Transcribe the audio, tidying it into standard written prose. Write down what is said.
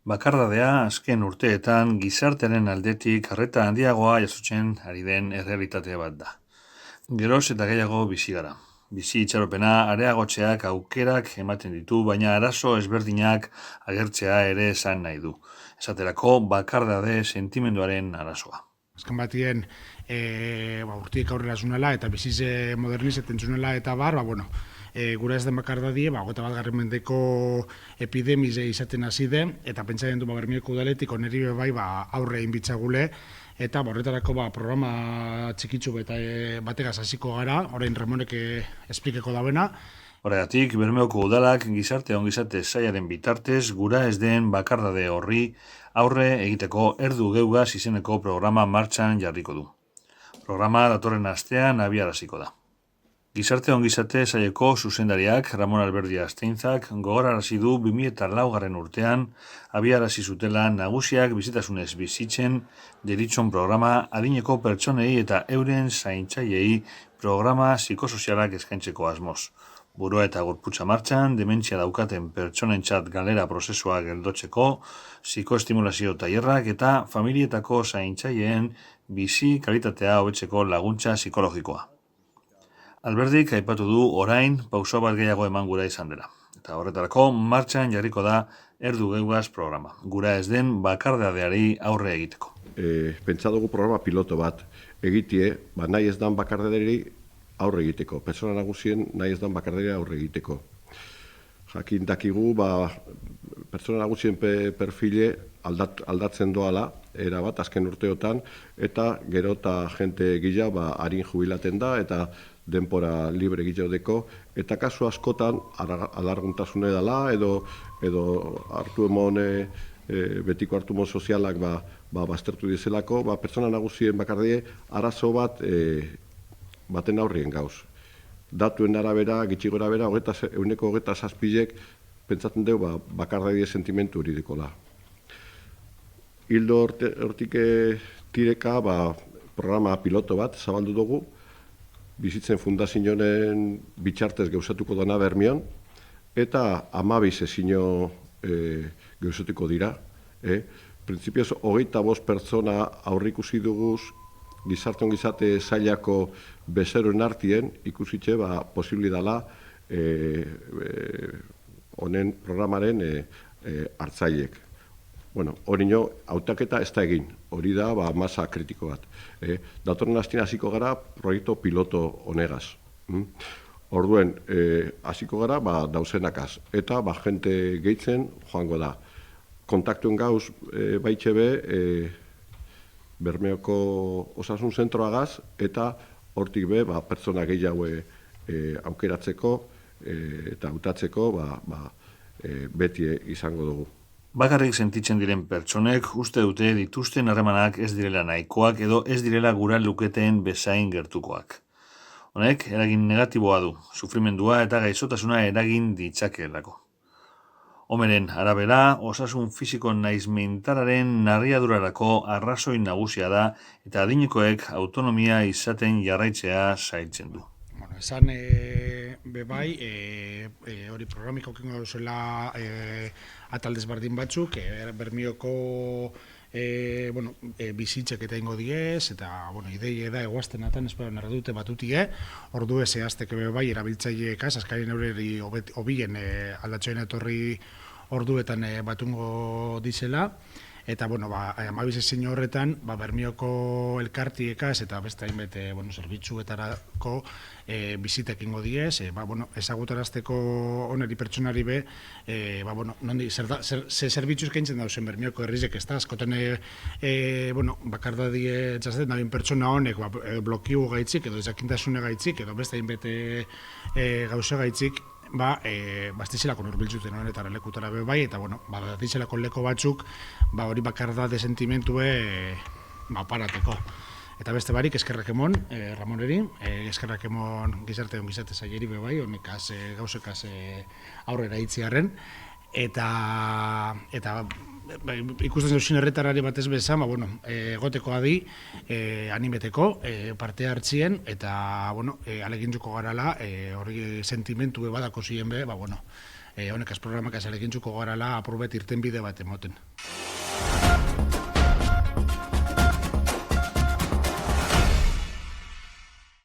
Bakardadea azken urteetan gizartearen aldetik arreta handiagoa jasotzen ari den errealitate bat da. Geroz eta gehiago bizi gara. Bizi itxaropena areagotzeak aukerak ematen ditu, baina arazo ezberdinak agertzea ere esan nahi du. Esaterako bakardade sentimenduaren arazoa. Azken batien, urtiek aurrera zunela eta bizize modernizaten zunela eta gura ez den bakardadie, 21. mendeko epidemize izaten hasi den, eta pentsatzen du Bermeoko udaletik oneri bai aurre egin bitzagule, eta horretarako programa txikitsu bategaz hasiko gara, orain Ramonek esplikeko dauena. Horregatik, Bermeoko udalak gizarte ongizate sailaren bitartez gura ez den bakardade horri aurre egiteko erdu geugaz izeneko programa martxan jarriko du. Programa datorren astean abiaraziko da. Gizarte ongizate saileko zuzendariak Ramon Alberdi Asteintzak gogorarazi du 2004. Urtean abiarazi zutela nagusiak bizitasunez bizitzen deritzon programa adineko pertsonei eta euren zaintzaileei programa psikosozialak eskaintzeko asmoz. Burua eta gorputza martxan, dementzia daukaten pertsonentzat galera prozesua geldotzeko, psikoestimulazio tailerrak eta familietako zaintzaileen bizi kalitatea hobetzeko laguntza psikologikoa. Alberdik aipatu du orain pauso bat gehiago eman gura izan dela. Eta horretarako martxan jarriko da erdu geugaz programa. Gura ez den bakardadeari aurre egiteko. Pentsa dugu programa piloto bat egitie, nahi ez dan bakardadeari aurre egiteko. Pertsona nagusien nahi ez dan bakardadeari aurre egiteko. Jakin dakigu, pertsona nagusien perfile aldatzen doala, era bat, azken urteotan, eta gero eta jente gila harin jubilaten da, eta denpora libre gileodeko, eta kasu askotan alarguntasune dela, edo hartu emon, betiko hartu emon sozialak baztertu dizelako, pertsona nagusien bakardie arazo baten aurrien gauz. Datuen arabera, gitxi gora bera, 27%ek pentsatzen dugu bakardadie sentimentu hori dekola. Hildo hortik tireka programa piloto bat zabaldu dugu, bizitzen fundazioen bitxartez gauzatuko dena Bermeon, eta 12 sesio gauzatuko dira. Printzipioz, 25 pertsona aurrikusi duguz, gizarte ongizate sailako bezeroen artien ikusitxe posibili dela honen programaren hartzaileek. Hori hautaketa ez da egin, hori da masa kritiko bat. Datorren astean hasiko gara proiektu piloto honegaz. Orduen, hasiko gara dauzenakaz, eta jente gehitzen joango da. Kontaktuen gauz baitxe be, Bermeoko osasun zentroagaz, eta hortik be, pertsona gehiago aukeratzeko eta hautatzeko beti izango dugu. Bakarrik sentitzen diren pertsonek uste dute dituzten harremanak ez direla nahikoak edo ez direla gura luketen bezain gertukoak. Honek eragin negatiboa du, sufrimendua eta gaixotasuna eragin ditzakeelako. Homeren arabera, osasun fisiko naiz mentalaren narriadurarako arrazoi nagusia da eta adinekoek autonomia izaten jarraitzea zailtzen du. Esan bebai, hori programiko kengo duzela ataldez bardin batzuk, Bermeoko bizitzek eta ingo diez, eta idei da eguazten atan esperan erredute batutie, ordu ez ehazteke bebai erabiltzaileekaz, azkarien eureri obien aldatxoen etorri orduetan batungo dizela, eta, 12 sesio horretan, Bermeoko elkartiekaz eta beste hainbet zerbitzuetarako bizitek ingo diez, ezagutarazteko oneri pertsonari be, ze zerbitzu eskaintzen dauzen Bermeoko herrizek, ez da, askoten, bakardadie txazaten dabin pertsona honek blokiu gaitzik, edo ezakintasune gaitzik, edo beste hainbet gauze gaitzik, baztizelako nurbiltzuten honetara lekutara be bai, eta baztizelako leko batzuk hori bakardade sentimentue parateko. Eta beste barik, eskerrak emon, Ramoneri, eskerrak emon gizarte zaileri be bai, honekaz gauzekaz aurrera itziarren, eta ikusten zauzen erretarari batez bezan, egoteko adi, animeteko, parte hartzien, eta alegintzuko garala, hori sentimentu badako ziren be, honekaz programakaz alegintzuko garala apurbet irten bide bat emoten.